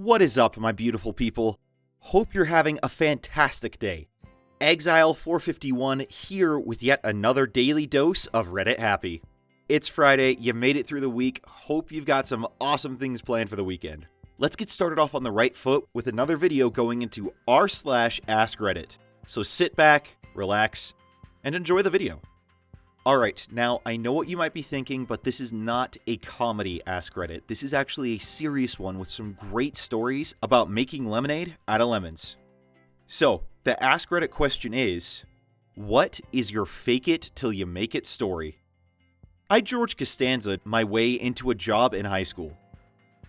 What is up, my beautiful people? Hope you're having a fantastic day. Exile451 here with yet another daily dose of Reddit Happy. It's Friday, you made it through the week, hope you've got some awesome things planned for the weekend. Let's get started off on the right foot with another video going into r/AskReddit. So sit back, relax, and enjoy the video. Alright, now I know what you might be thinking, but this is not a comedy AskReddit. This is actually a serious one with some great stories about making lemonade out of lemons. So, the AskReddit question is, what is your fake it till you make it story? I George Costanza my way into a job in high school.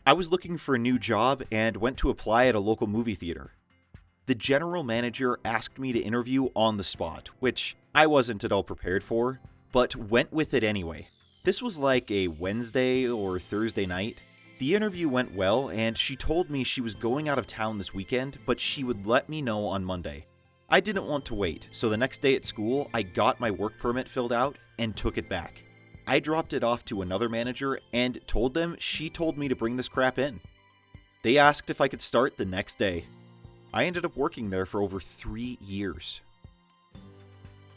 I was looking for a new job and went to apply at a local movie theater. The general manager asked me to interview on the spot, which I wasn't at all prepared for, but went with it anyway. This was like a Wednesday or Thursday night. The interview went well, and she told me she was going out of town this weekend, but she would let me know on Monday. I didn't want to wait, so the next day at school, I got my work permit filled out and took it back. I dropped it off to another manager and told them she told me to bring this crap in. They asked if I could start the next day. I ended up working there for over 3 years.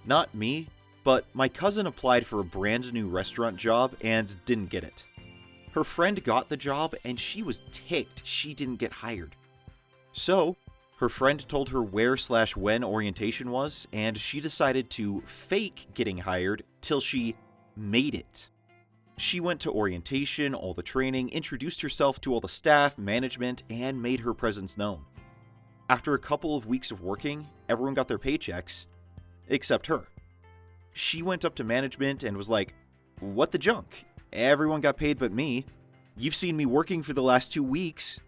Not me, but my cousin applied for a brand new restaurant job and didn't get it. Her friend got the job and she was ticked she didn't get hired. So, her friend told her where/when orientation was, and she decided to fake getting hired till she made it. She went to orientation, all the training, introduced herself to all the staff, management, and made her presence known. After a couple of weeks of working, everyone got their paychecks, except her. She went up to management and was like, "What the junk? Everyone got paid but me. You've seen me working for the last 2 weeks."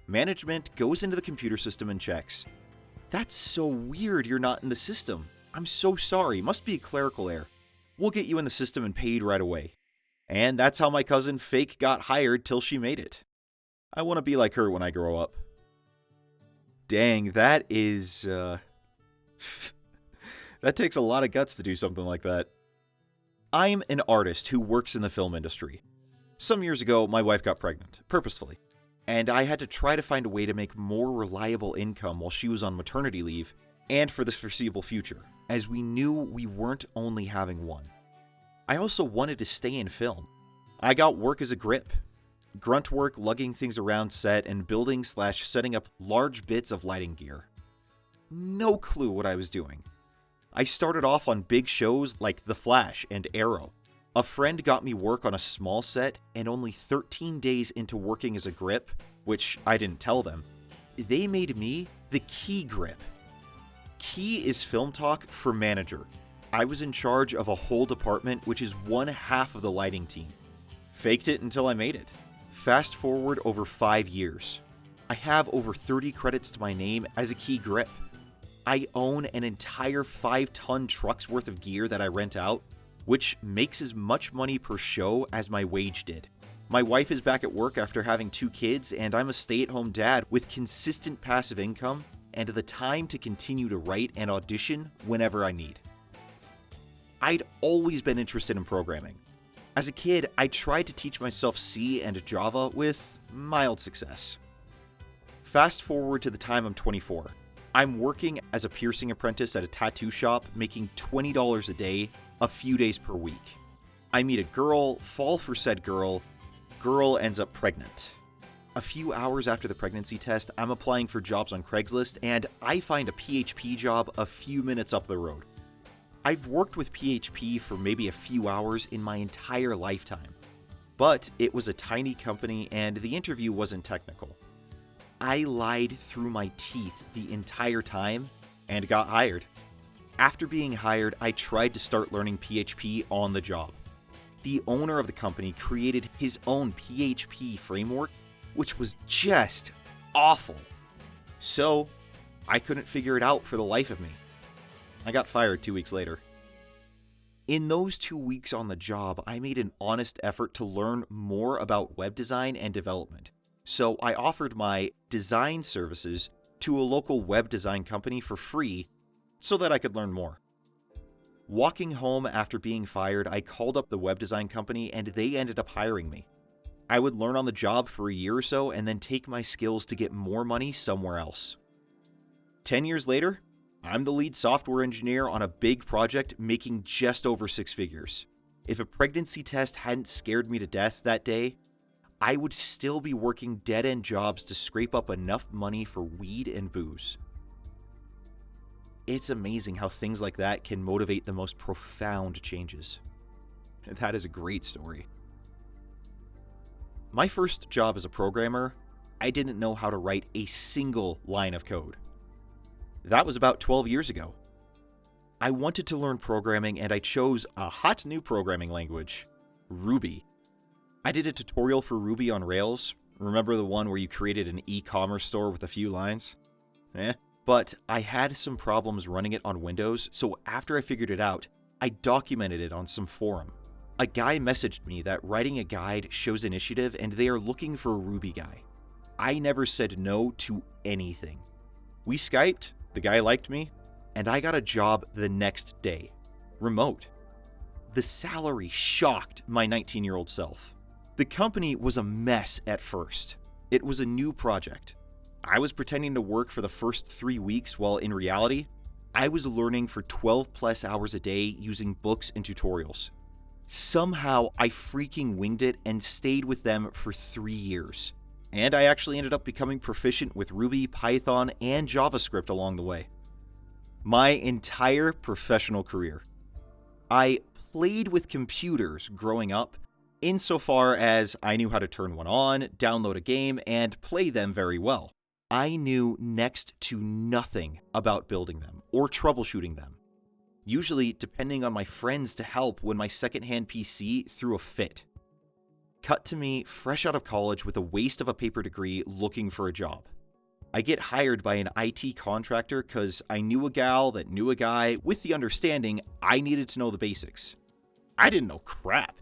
Management goes into the computer system and checks. "That's so weird you're not in the system. I'm so sorry, must be a clerical error. We'll get you in the system and paid right away." And that's how my cousin fake got hired till she made it. I want to be like her when I grow up. Dang, that is, that takes a lot of guts to do something like that. I'm an artist who works in the film industry. Some years ago, my wife got pregnant, purposefully, and I had to try to find a way to make more reliable income while she was on maternity leave and for the foreseeable future, as we knew we weren't only having one. I also wanted to stay in film. I got work as a grip. Grunt work, lugging things around set, and building/setting up large bits of lighting gear. No clue what I was doing. I started off on big shows like The Flash and Arrow. A friend got me work on a small set, and only 13 days into working as a grip, which I didn't tell them, they made me the key grip. Key is film talk for manager. I was in charge of a whole department, which is one half of the lighting team. Faked it until I made it. Fast forward over 5 years. I have over 30 credits to my name as a key grip. I own an entire 5-ton truck's worth of gear that I rent out, which makes as much money per show as my wage did. My wife is back at work after having 2 kids, and I'm a stay-at-home dad with consistent passive income and the time to continue to write and audition whenever I need. I'd always been interested in programming. As a kid, I tried to teach myself C and Java with mild success. Fast forward to the time I'm 24. I'm working as a piercing apprentice at a tattoo shop, making $20 a day, a few days per week. I meet a girl, fall for said girl ends up pregnant. A few hours after the pregnancy test, I'm applying for jobs on Craigslist, and I find a PHP job a few minutes up the road. I've worked with PHP for maybe a few hours in my entire lifetime, but it was a tiny company and the interview wasn't technical. I lied through my teeth the entire time and got hired. After being hired, I tried to start learning PHP on the job. The owner of the company created his own PHP framework, which was just awful. So, I couldn't figure it out for the life of me. I got fired 2 weeks later. In those 2 weeks on the job, I made an honest effort to learn more about web design and development. So I offered my design services to a local web design company for free so that I could learn more. Walking home after being fired, I called up the web design company and they ended up hiring me. I would learn on the job for a year or so and then take my skills to get more money somewhere else. 10 years later, I'm the lead software engineer on a big project making just over 6 figures. If a pregnancy test hadn't scared me to death that day, I would still be working dead-end jobs to scrape up enough money for weed and booze. It's amazing how things like that can motivate the most profound changes. That is a great story. My first job as a programmer, I didn't know how to write a single line of code. That was about 12 years ago. I wanted to learn programming and I chose a hot new programming language, Ruby. I did a tutorial for Ruby on Rails. Remember the one where you created an e-commerce store with a few lines? But I had some problems running it on Windows, so after I figured it out, I documented it on some forum. A guy messaged me that writing a guide shows initiative and they are looking for a Ruby guy. I never said no to anything. We Skyped, the guy liked me, and I got a job the next day, remote. The salary shocked my 19-year-old self. The company was a mess at first. It was a new project. I was pretending to work for the first 3 weeks while in reality, I was learning for 12 plus hours a day using books and tutorials. Somehow, I freaking winged it and stayed with them for 3 years. And I actually ended up becoming proficient with Ruby, Python, and JavaScript along the way. My entire professional career. I played with computers growing up, insofar as I knew how to turn one on, download a game, and play them very well. I knew next to nothing about building them or troubleshooting them. Usually depending on my friends to help when my secondhand PC threw a fit. Cut to me fresh out of college with a waste of a paper degree looking for a job. I get hired by an IT contractor because I knew a gal that knew a guy with the understanding I needed to know the basics. I didn't know crap.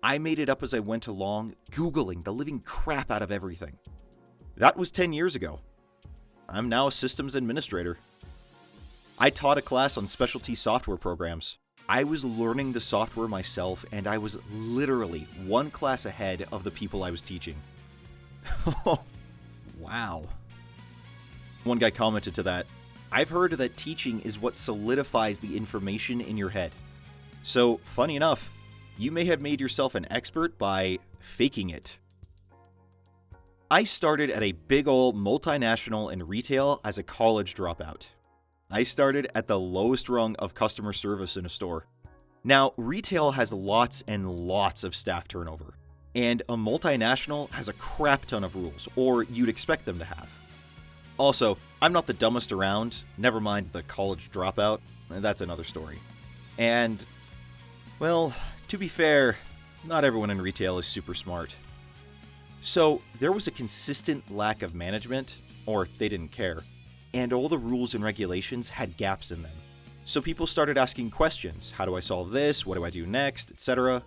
I made it up as I went along, Googling the living crap out of everything. That was 10 years ago. I'm now a systems administrator. I taught a class on specialty software programs. I was learning the software myself, and I was literally one class ahead of the people I was teaching. Wow. One guy commented to that, "I've heard that teaching is what solidifies the information in your head." So, funny enough, you may have made yourself an expert by faking it. I started at a big ol' multinational in retail as a college dropout. I started at the lowest rung of customer service in a store. Now, retail has lots and lots of staff turnover, and a multinational has a crap ton of rules, or you'd expect them to have. Also, I'm not the dumbest around, never mind the college dropout, that's another story. And, well, to be fair, not everyone in retail is super smart. So, there was a consistent lack of management, or they didn't care, and all the rules and regulations had gaps in them. So people started asking questions. How do I solve this? What do I do next? Etc.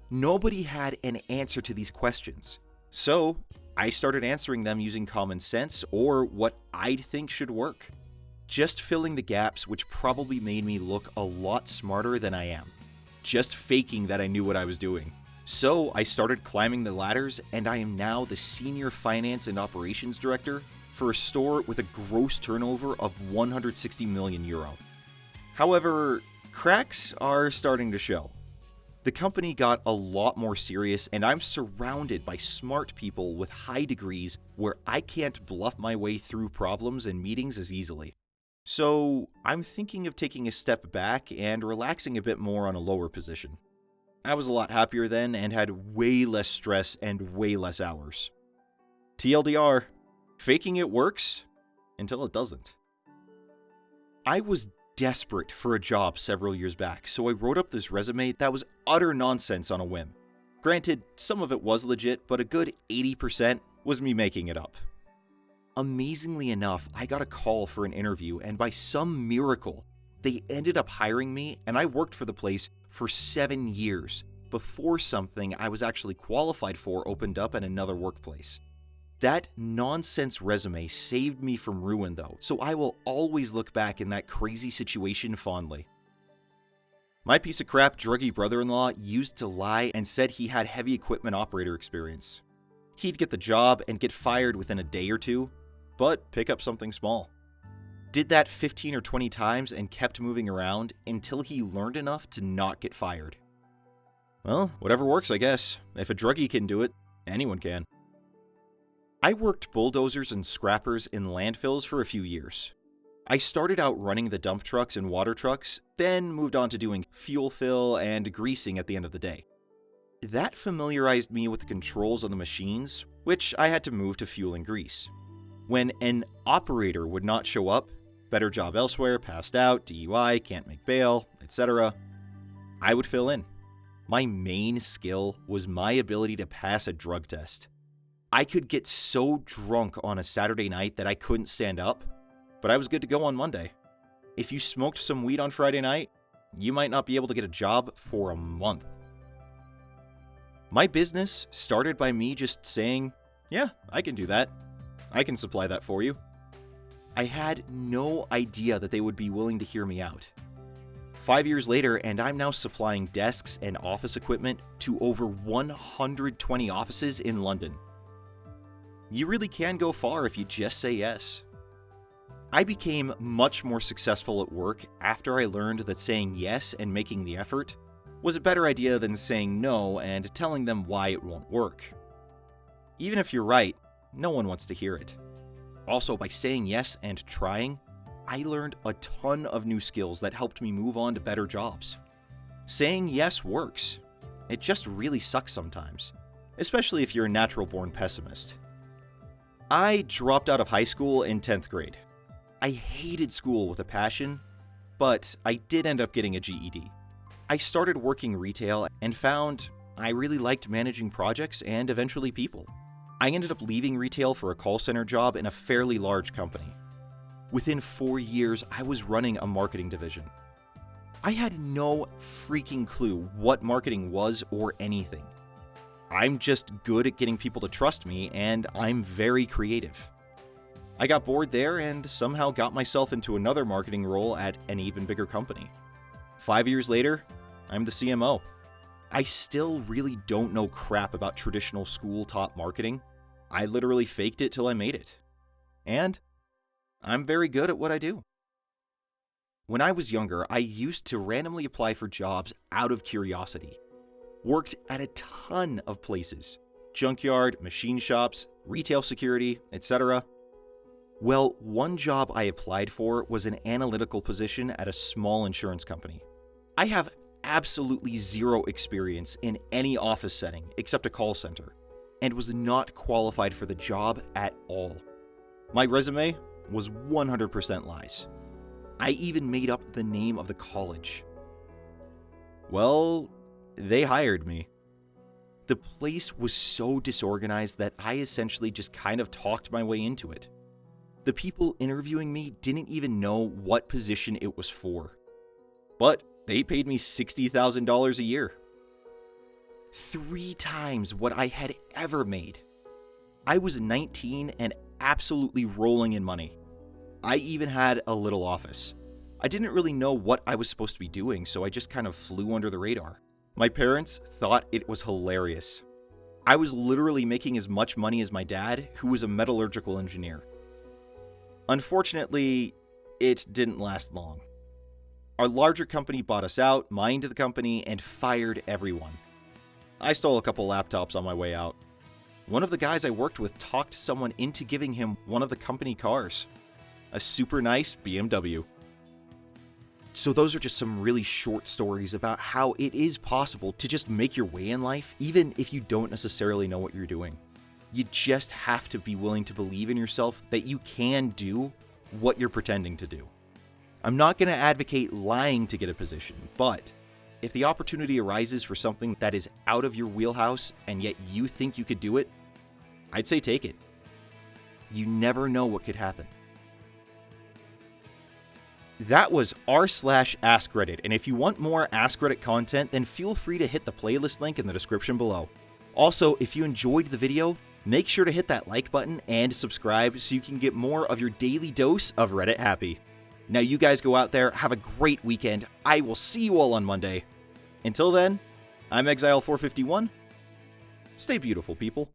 Nobody had an answer to these questions. So I started answering them using common sense or what I'd think should work. Just filling the gaps, which probably made me look a lot smarter than I am. Just faking that I knew what I was doing. So I started climbing the ladders, and I am now the Senior Finance and Operations Director for a store with a gross turnover of 160 million euro. However, cracks are starting to show. The company got a lot more serious, and I'm surrounded by smart people with high degrees where I can't bluff my way through problems and meetings as easily. So I'm thinking of taking a step back and relaxing a bit more on a lower position. I was a lot happier then and had way less stress and way less hours. TLDR, faking it works until it doesn't. I was desperate for a job several years back, so I wrote up this resume that was utter nonsense on a whim. Granted, some of it was legit, but a good 80% was me making it up. Amazingly enough, I got a call for an interview, and by some miracle, they ended up hiring me, and I worked for the place for 7 years before something I was actually qualified for opened up at another workplace. That nonsense resume saved me from ruin though, so I will always look back in that crazy situation fondly. My piece of crap druggy brother-in-law used to lie and said he had heavy equipment operator experience. He'd get the job and get fired within a day or two, but pick up something small. Did that 15 or 20 times and kept moving around until he learned enough to not get fired. Well, whatever works, I guess. If a druggie can do it, anyone can. I worked bulldozers and scrappers in landfills for a few years. I started out running the dump trucks and water trucks, then moved on to doing fuel fill and greasing at the end of the day. That familiarized me with the controls on the machines, which I had to move to fuel and grease. When an operator would not show up, better job elsewhere, passed out, DUI, can't make bail, etc., I would fill in. My main skill was my ability to pass a drug test. I could get so drunk on a Saturday night that I couldn't stand up, but I was good to go on Monday. If you smoked some weed on Friday night, you might not be able to get a job for a month. My business started by me just saying, yeah, I can do that. I can supply that for you. I had no idea that they would be willing to hear me out. 5 years later, and I'm now supplying desks and office equipment to over 120 offices in London. You really can go far if you just say yes. I became much more successful at work after I learned that saying yes and making the effort was a better idea than saying no and telling them why it won't work. Even if you're right, no one wants to hear it. Also, by saying yes and trying, I learned a ton of new skills that helped me move on to better jobs. Saying yes works. It just really sucks sometimes, especially if you're a natural-born pessimist. I dropped out of high school in 10th grade. I hated school with a passion, but I did end up getting a GED. I started working retail and found I really liked managing projects and eventually people. I ended up leaving retail for a call center job in a fairly large company. Within 4 years, I was running a marketing division. I had no freaking clue what marketing was or anything. I'm just good at getting people to trust me, and I'm very creative. I got bored there and somehow got myself into another marketing role at an even bigger company. 5 years later, I'm the CMO. I still really don't know crap about traditional school-taught marketing. I literally faked it till I made it. And I'm very good at what I do. When I was younger, I used to randomly apply for jobs out of curiosity. Worked at a ton of places. Junkyard, machine shops, retail security, etc. Well, one job I applied for was an analytical position at a small insurance company. I have absolutely zero experience in any office setting except a call center, and was not qualified for the job at all. My resume was 100% lies. I even made up the name of the college. Well, they hired me. The place was so disorganized that I essentially just kind of talked my way into it. The people interviewing me didn't even know what position it was for. But they paid me $60,000 a year. 3 times what I had ever made. I was 19 and absolutely rolling in money. I even had a little office. I didn't really know what I was supposed to be doing, so I just kind of flew under the radar. My parents thought it was hilarious. I was literally making as much money as my dad, who was a metallurgical engineer. Unfortunately, it didn't last long. Our larger company bought us out, mined the company, and fired everyone. I stole a couple laptops on my way out. One of the guys I worked with talked someone into giving him one of the company cars. A super nice BMW. So those are just some really short stories about how it is possible to just make your way in life, even if you don't necessarily know what you're doing. You just have to be willing to believe in yourself that you can do what you're pretending to do. I'm not going to advocate lying to get a position, but if the opportunity arises for something that is out of your wheelhouse and yet you think you could do it, I'd say take it. You never know what could happen. That was r/AskReddit, and if you want more AskReddit content, then feel free to hit the playlist link in the description below. Also, if you enjoyed the video, make sure to hit that like button and subscribe so you can get more of your daily dose of Reddit Happy. Now you guys go out there, have a great weekend. I will see you all on Monday. Until then, I'm Exile451. Stay beautiful, people.